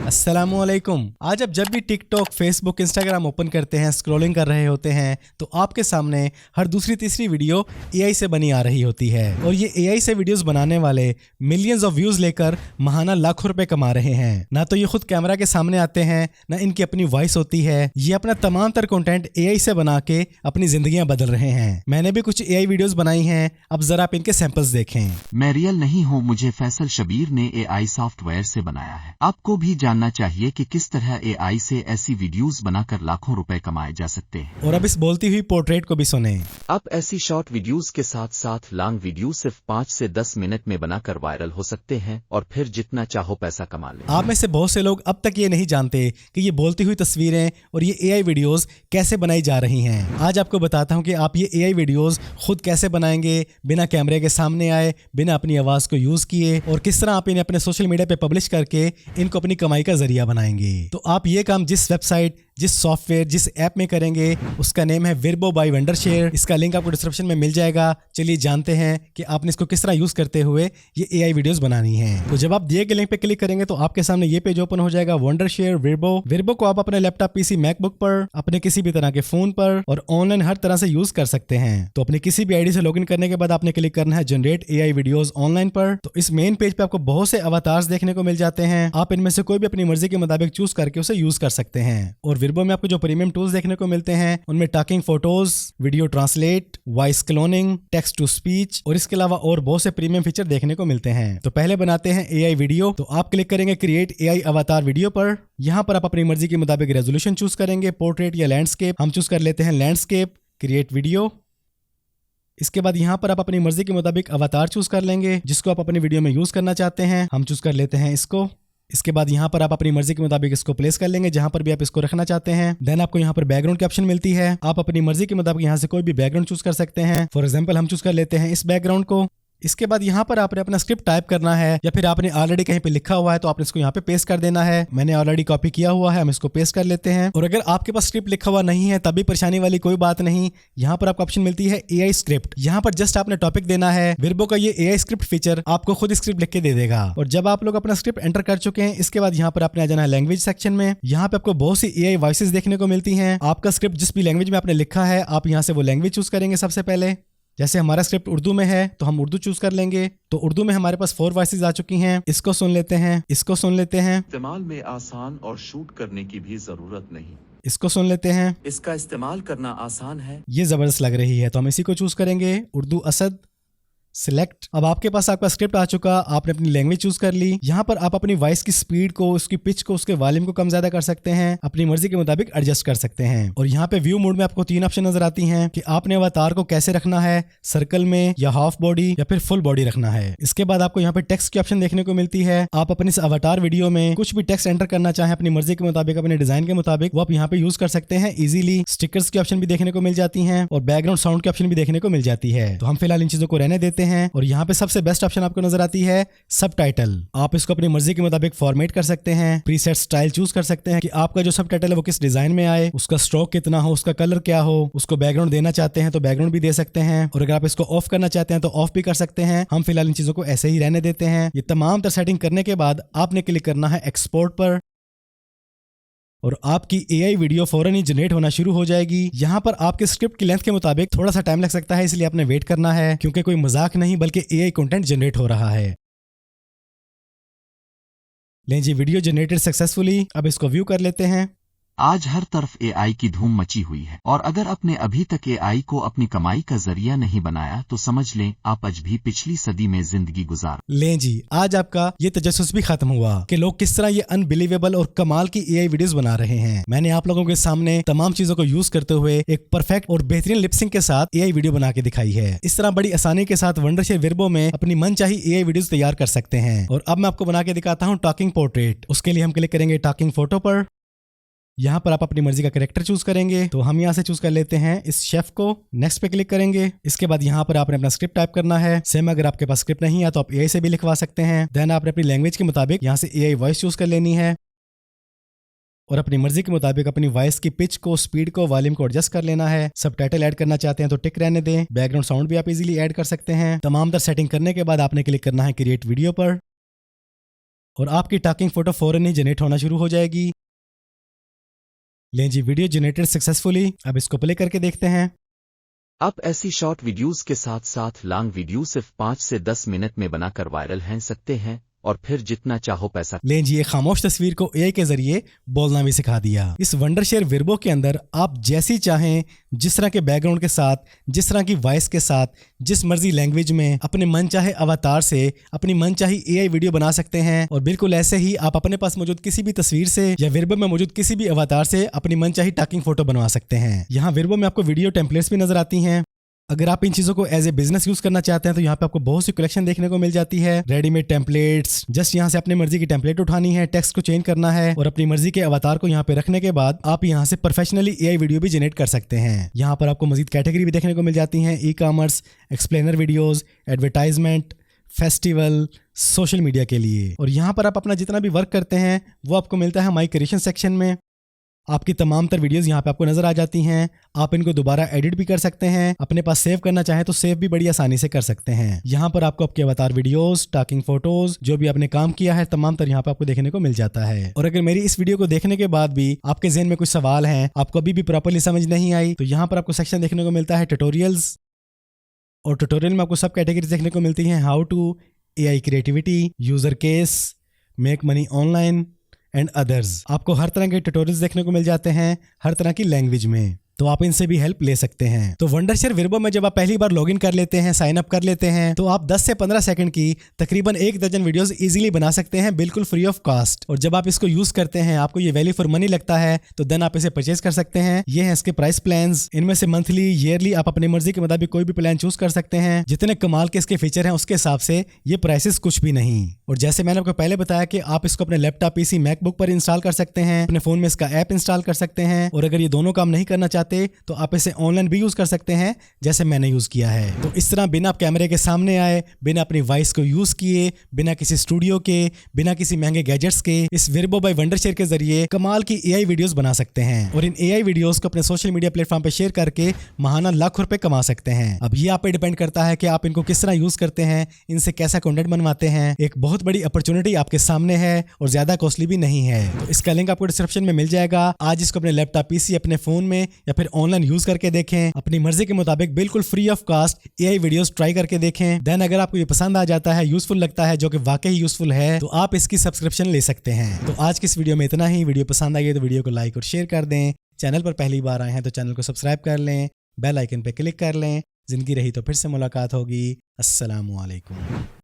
अस्सलामुअलैकुम। आज आप जब भी टिकटॉक, फेसबुक, इंस्टाग्राम ओपन करते हैं, स्क्रॉलिंग कर रहे होते हैं तो आपके सामने हर दूसरी तीसरी वीडियो एआई से बनी आ रही होती है और ये एआई से वीडियोस बनाने वाले मिलियंस ऑफ व्यूज लेकर महाना लाखों रुपए कमा रहे हैं। ना तो ये खुद कैमरा के सामने आते हैं, ना इनकी अपनी वॉइस होती है। ये अपना तमाम तर कंटेंट एआई से बना के अपनी जिंदगियां बदल रहे हैं। मैंने भी कुछ एआई वीडियोस बनाई हैं, अब जरा आप इनके सैंपल्स देखें। मैं रियल नहीं हूँ, मुझे फैसल शबीर ने एआई सॉफ्टवेयर से बनाया है। आपको भी जानना चाहिए कि किस तरह एआई से ऐसी वीडियोस बनाकर लाखों रुपए कमाए जा सकते हैं। और अब इस बोलती हुई पोर्ट्रेट को भी सुने। अब ऐसी शॉर्ट वीडियोस के साथ साथ लॉन्ग वीडियो सिर्फ 5 से 10 मिनट में बनाकर वायरल हो सकते हैं और फिर जितना चाहो पैसा कमा ले। आप में से बहुत से लोग अब तक ये नहीं जानते कि ये बोलती हुई तस्वीरें और ये एआई वीडियोस कैसे बनाई जा रही हैं। आज आपको बताता हूँ कि आप ये एआई वीडियोस खुद कैसे बनाएंगे, बिना कैमरे के सामने आए, बिना अपनी आवाज को यूज किए, और किस तरह आप इन्हें अपने सोशल मीडिया पे पब्लिश करके इनको अपनी कमाई का जरिया बनाएंगे। तो आप ये काम जिस वेबसाइट, जिस सॉफ्टवेयर, जिस ऐप में करेंगे उसका नेम है विर्बो बाय वंडरशेयर। इसका लिंक आपको डिस्क्रिप्शन में मिल जाएगा। चलिए जानते हैं कि आपने इसको किस तरह यूज करते हुए ये एआई वीडियोस बनानी है। तो जब आप दिए गए लिंक पे क्लिक करेंगे तो आपके सामने ये पेज ओपन हो जाएगा, वंडरशेयर विर्बो। विर्बो को आप अपने लैपटॉप, पीसी, मैकबुक पर, अपने किसी भी तरह के फोन पर और ऑनलाइन हर तरह से यूज कर सकते हैं। तो अपने किसी भी आईडी से लॉगिन करने के बाद आपने क्लिक करना है जनरेट एआई वीडियोस ऑनलाइन पर। तो इस मेन पेज पे आपको बहुत से अवतार्स देखने को मिल जाते हैं। आप इनमें से कोई भी अपनी मर्जी के मुताबिक चूज करके उसे यूज कर सकते हैं। और विर्बो में आपको जो प्रीमियम टूल्स देखने को मिलते हैं उनमें talking photos, video translate, voice cloning, text to speech और इसके अलावा और बहुत से प्रीमियम फीचर देखने को मिलते हैं। तो पहले बनाते हैं एआई वीडियो। तो आप क्लिक करेंगे क्रिएट एआई अवतार वीडियो पर। यहाँ पर आप अपनी मर्जी के मुताबिक रेजोल्यूशन चूज करेंगे, पोर्ट्रेट या लैंडस्केप। हम चूज कर लेते हैं लैंडस्केप। Create video. इसके बाद यहाँ पर आप अपनी मर्जी के मुताबिक अवतार चूज कर लेंगे जिसको आप अपनी वीडियो में यूज करना चाहते हैं। हम चूज कर लेते हैं इसको। इसके बाद यहाँ पर आप अपनी मर्जी के मुताबिक इसको प्लेस कर लेंगे जहां पर भी आप इसको रखना चाहते हैं। देन आपको यहाँ पर बैकग्राउंड की ऑप्शन मिलती है। आप अपनी मर्जी के मुताबिक यहाँ से कोई भी बैकग्राउंड चूज कर सकते हैं। फॉर एग्जांपल हम चूज कर लेते हैं इस बैकग्राउंड को। इसके बाद यहाँ पर आपने अपना स्क्रिप्ट टाइप करना है या फिर आपने ऑलरेडी कहीं पे लिखा हुआ है तो आपने इसको यहाँ पे पेस्ट कर देना है। मैंने ऑलरेडी कॉपी किया हुआ है, हम इसको पेस्ट कर लेते हैं। और अगर आपके पास स्क्रिप्ट लिखा हुआ नहीं है तब भी परेशानी वाली कोई बात नहीं। यहाँ पर आपको ऑप्शन मिलती है एआई स्क्रिप्ट। यहाँ पर जस्ट आपने टॉपिक देना है। विर्बो का ये एआई स्क्रिप्ट फीचर आपको खुद स्क्रिप्ट लिख के दे देगा। और जब आप लोग अपना स्क्रिप्ट एंटर कर चुके हैं इसके बाद यहाँ पर आपने आ जाना है लैंग्वेज सेक्शन में। यहाँ पे आपको बहुत सी एआई वॉइसेस देखने को मिलती हैं। आपका स्क्रिप्ट जिस भी लैंग्वेज में आपने लिखा है आप यहाँ से वो लैंग्वेज चूज करेंगे सबसे पहले। जैसे हमारा स्क्रिप्ट उर्दू में है तो हम उर्दू चूज कर लेंगे। तो उर्दू में हमारे पास 4 वॉइसेस आ चुकी हैं। इसको सुन लेते हैं, इसको सुन लेते हैं। इस्तेमाल में आसान और शूट करने की भी जरूरत नहीं। इसको सुन लेते हैं। इसका इस्तेमाल करना आसान है। ये जबरदस्त लग रही है तो हम इसी को चूज करेंगे, उर्दू असद। सिलेक्ट। अब आपके पास आपका स्क्रिप्ट आ चुका, आपने अपनी लैंग्वेज चूज कर ली। यहाँ पर आप अपनी वॉइस की स्पीड को, उसकी पिच को, उसके वॉल्यूम को कम ज्यादा कर सकते हैं, अपनी मर्जी के मुताबिक एडजस्ट कर सकते हैं। और यहाँ पे व्यू मोड में आपको 3 ऑप्शन नजर आती हैं कि आपने अवतार को कैसे रखना है, सर्कल में या हाफ बॉडी या फिर फुल बॉडी रखना है। इसके बाद आपको यहाँ पे टेक्स्ट की ऑप्शन देखने को मिलती है। आप अपने इस अवतार वीडियो में कुछ भी टेक्स्ट एंटर करना चाहें अपनी मर्जी के मुताबिक, अपने डिजाइन के मुताबिक, वो आप यहाँ पे यूज कर सकते हैं इजीली। स्टिकर्स की ऑप्शन भी देखने को मिल जाती है और बैकग्राउंड साउंड की ऑप्शन भी देखने को मिल जाती है। तो हम फिलहाल इन चीजों को रहने देते हैं। और यहाँ पे सबसे बेस्ट ऑप्शन आपको नजर आती है सबटाइटल। आप इसको अपनी मर्जी के मुताबिक फॉर्मेट कर सकते हैं, प्रीसेट स्टाइल चूज कर सकते हैं कि आपका जो सबटाइटल है वो किस डिजाइन में आए, उसका स्ट्रोक कितना हो, उसका कलर क्या हो। उसको बैकग्राउंड देना चाहते हैं तो बैकग्राउंड भी दे सकते हैं और अगर आप इसको ऑफ करना चाहते हैं तो ऑफ भी कर सकते हैं। हम फिलहाल इन चीजों को ऐसे ही रहने देते हैं। ये तमाम तरह सेटिंग करने के बाद आपने क्लिक करना है एक्सपोर्ट पर और आपकी एआई वीडियो फौरन ही जनरेट होना शुरू हो जाएगी। यहाँ पर आपके स्क्रिप्ट की लेंथ के मुताबिक थोड़ा सा टाइम लग सकता है, इसलिए आपने वेट करना है क्योंकि कोई मजाक नहीं बल्कि एआई कंटेंट जनरेट हो रहा है। लें जी, वीडियो जनरेटेड सक्सेसफुली। अब इसको व्यू कर लेते हैं। आज हर तरफ एआई की धूम मची हुई है और अगर आपने अभी तक एआई को अपनी कमाई का जरिया नहीं बनाया तो समझ लें आप आज भी पिछली सदी में जिंदगी गुजार। लें जी, आज आपका ये तजस्सुस भी खत्म हुआ कि लोग किस तरह ये अनबिलीवेबल और कमाल की एआई वीडियोस बना रहे हैं। मैंने आप लोगों के सामने तमाम चीजों को यूज करते हुए एक परफेक्ट और बेहतरीन लिपसिंग के साथ एआई वीडियो बना के दिखाई है। इस तरह बड़ी आसानी के साथ वंडरशेयर विर्बो में अपनी मनचाही एआई वीडियोस तैयार कर सकते हैं। और अब मैं आपको बना के दिखाता हूँ टॉकिंग पोर्ट्रेट। उसके लिए हम क्लिक करेंगे टॉकिंग फोटो पर। यहाँ पर आप अपनी मर्जी का कैरेक्टर चूज करेंगे। तो हम यहाँ से चूज कर लेते हैं इस शेफ को। नेक्स्ट पे क्लिक करेंगे। इसके बाद यहाँ पर आपने अपना स्क्रिप्ट टाइप करना है। सेम अगर आपके पास स्क्रिप्ट नहीं है तो आप एआई से भी लिखवा सकते हैं। देन आपने अपनी लैंग्वेज के मुताबिक यहाँ से एआई वॉइस चूज कर लेनी है और अपनी मर्जी के मुताबिक अपनी वॉइस की पिच को, स्पीड को, वॉल्यूम को एडजस्ट कर लेना है। सबटाइटल ऐड करना चाहते हैं तो टिक रहने दें। बैकग्राउंड साउंड भी आप इजीली ऐड कर सकते हैं। तमाम तरह सेटिंग करने के बाद आपने क्लिक करना है क्रिएट वीडियो पर और आपकी टॉकिंग फोटो फौरन ही जनरेट होना शुरू हो जाएगी। लें जी, वीडियो जनरेटेड सक्सेसफुली। अब इसको प्ले करके देखते हैं। आप ऐसी शॉर्ट वीडियोस के साथ साथ लॉन्ग वीडियो सिर्फ 5 से 10 मिनट में बनाकर वायरल हैं सकते हैं और फिर जितना चाहो पैसा। लें जी, ये खामोश तस्वीर को एआई के जरिए बोलना भी सिखा दिया। इस वंडरशेयर विर्बो के अंदर आप जैसी चाहें, जिस तरह के बैकग्राउंड के साथ, जिस तरह की वॉइस के साथ, जिस मर्जी लैंग्वेज में अपने मन चाहे अवतार से अपनी मन चाही एआई वीडियो बना सकते हैं। और बिल्कुल ऐसे ही आप अपने पास मौजूद किसी भी तस्वीर से या विर्बो में मौजूद किसी भी अवतार से अपनी मन चाही टॉकिंग फोटो बनवा सकते हैं। यहाँ विर्बो में आपको वीडियो टेम्पलेट्स भी नजर आती हैं। अगर आप इन चीजों को एज ए बिजनेस यूज करना चाहते हैं तो यहाँ पे आपको बहुत सी कलेक्शन देखने को मिल जाती है। रेडीमेड टेम्पलेट्स, जस्ट यहाँ से अपनी मर्जी की टेम्पलेट उठानी है, टेक्स्ट को चेंज करना है और अपनी मर्जी के अवतार को यहाँ पे रखने के बाद आप यहाँ से प्रोफेशनली एआई वीडियो भी जनरेट कर सकते हैं। यहाँ पर आपको मजीद कैटेगरी भी देखने को मिल जाती हैं, e commerce, explainer videos, advertisement, festival, social media के लिए। और यहाँ पर आप अपना जितना भी वर्क करते हैं वो आपको मिलता है माई क्रिएशन सेक्शन में। आपकी तमाम तर वीडियोस यहाँ पे आपको नजर आ जाती हैं। आप इनको दोबारा एडिट भी कर सकते हैं, अपने पास सेव करना चाहें तो सेव भी बड़ी आसानी से कर सकते हैं। यहाँ पर आपको आपके अवतार वीडियोस, टॉकिंग फोटोज, जो भी आपने काम किया है तमाम तर यहाँ पे आपको देखने को मिल जाता है। और अगर मेरी इस वीडियो को देखने के बाद भी आपके ज़हन में कुछ सवाल हैं, आपको अभी भी प्रॉपर्ली समझ नहीं आई, तो यहाँ पर आपको सेक्शन देखने को मिलता है ट्यूटोरियल्स। और ट्यूटोरियल में आपको सब कैटेगरीज देखने को मिलती हैं, how to, AI creativity, user case, make money online and others. आपको हर तरह के ट्यूटोरियल्स देखने को मिल जाते हैं, हर तरह की लैंग्वेज में, तो आप इनसे भी हेल्प ले सकते हैं। तो वंडरशेयर विर्बो में जब आप पहली बार लॉगिन कर लेते हैं, साइन अप कर लेते हैं, तो आप 10 से 15 सेकंड की तकरीबन 1 दर्जन वीडियोस इजीली बना सकते हैं, बिल्कुल फ्री ऑफ कॉस्ट। और जब आप इसको यूज करते हैं, आपको ये वैल्यू फॉर मनी लगता है, तो देन आप इसे परचेज कर सकते हैं। ये है इसके प्राइस प्लान्स। इनमें से मंथली, ईयरली आप अपनी मर्जी के मुताबिक कोई भी प्लान चूज कर सकते हैं। जितने कमाल के इसके फीचर हैं उसके हिसाब से ये प्राइसेस कुछ भी नहीं। और जैसे मैंने आपको पहले बताया कि आप इसको अपने लैपटॉप, पीसी, मैकबुक पर इंस्टॉल कर सकते हैं, अपने फोन में इसका ऐप इंस्टॉल कर सकते हैं। और अगर ये दोनों काम नहीं करना चाहते तो आप इसे ऑनलाइन भी यूज कर सकते हैं, जैसे मैंने यूज किया है। तो इस तरह बिना आप कैमरे के सामने आए, बिना अपनी वॉइस को यूज किए, बिना किसी स्टूडियो के, बिना किसी महंगे गैजेट्स के, इस विर्बो बाय वंडरशेयर के जरिए कमाल की एआई वीडियोस बना सकते हैं। और इन एआई वीडियोस को अपने सोशल मीडिया प्लेटफॉर्म पे शेयर करके महाना लाखों रुपए कमा सकते हैं। अब ये आप पे डिपेंड करता है कि आप इनको किस तरह यूज करते हैं, इनसे कैसा कंटेंट बनवाते हैं। एक बहुत बड़ी अपॉर्चुनिटी आपके सामने है और ज्यादा कॉस्टली भी नहीं है। तो इसका लिंक आपको डिस्क्रिप्शन में मिल जाएगा। आज इसको अपने लैपटॉप, पीसी, अपने फोन में या फिर ऑनलाइन यूज करके देखें, अपनी मर्जी के मुताबिक बिल्कुल free of cost AI videos try करके देखें। देन अगर आपको ये पसंद आ जाता है, यूजफुल लगता है, जो कि वाकई यूजफुल है, तो आप इसकी सब्सक्रिप्शन ले सकते हैं। तो आज की इस वीडियो में इतना ही। वीडियो पसंद आई है तो वीडियो को लाइक और शेयर कर दें। चैनल पर पहली बार आए हैं तो चैनल को सब्सक्राइब कर लें, बेल आइकन पर क्लिक कर लें। जिंदगी रही तो फिर से मुलाकात होगी। अस्सलामु अलैकुम।